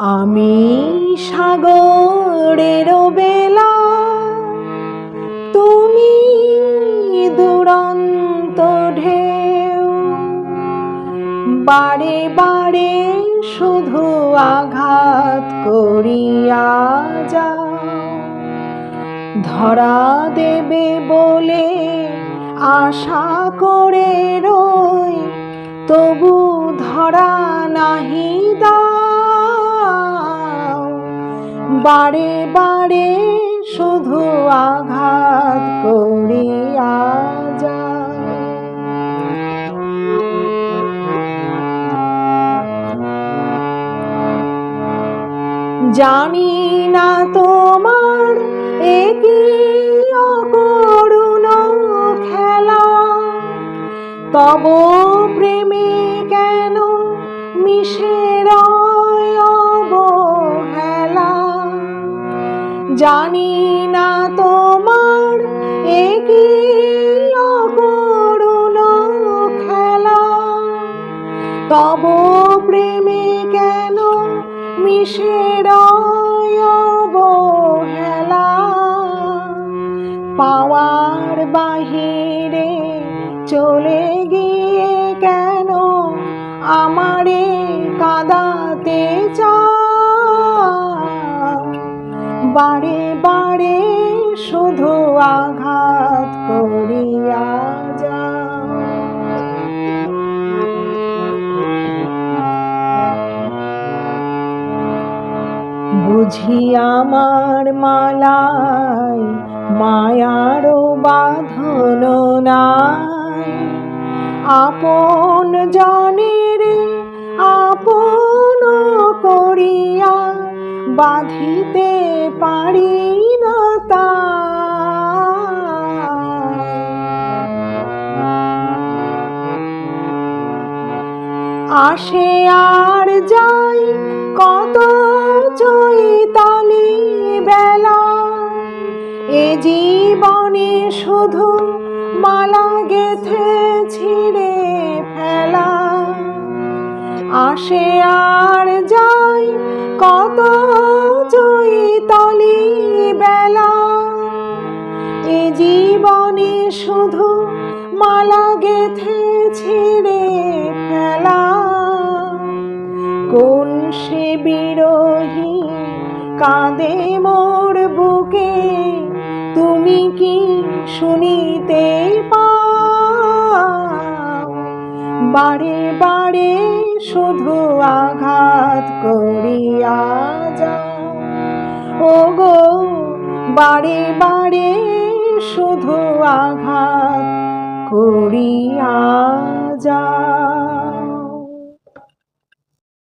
আমি সাগরের বেলা, তুমি দুরন্ত ঢেউ। বারে বারে শুধু আঘাত করিয়া যাও। ধরা দেবে বলে আশা করে রই, তবু ধরা নাহি দাও। বারে বারে শুধু আঘাত করিয়া যাও। জানি না তোমার একই অকরুণ খেলা, তব প্রেমে কেন মিশে রয় অবহেলা। জানি না তোমার একই অকরুণ খেলা, তব প্রেমে কেন মিশে রয় অবহেলা। পাওয়ার বাহিরে চলে গিয়ে কেন আমারে কাঁদাতে চাও। বারে বারে শুধু আঘাত করিয়া যাও। বুঝি আমার মালায় মায়ার বাঁধন নাই, আপন জনের আপন করিয়া বাঁধিতে পারি না তাই। আসে আর যাই কত চৈতালি বেলা, এ জীবনে শুধু মালা গেথে ছিঁড়ে ফেলা। আসে আর যাই কত চৈতালি বেলা, এ জীবনে শুধু মালা গেথে ছিঁড়ে ফেলা। কোন সে বিরহী কাঁদে মোর বুকে, তুমি কি শুনিতে পাও। বারে বারে শুধু আঘাত করিয়া যাও। ওগো বারে বারে শুধু আঘাত করিয়া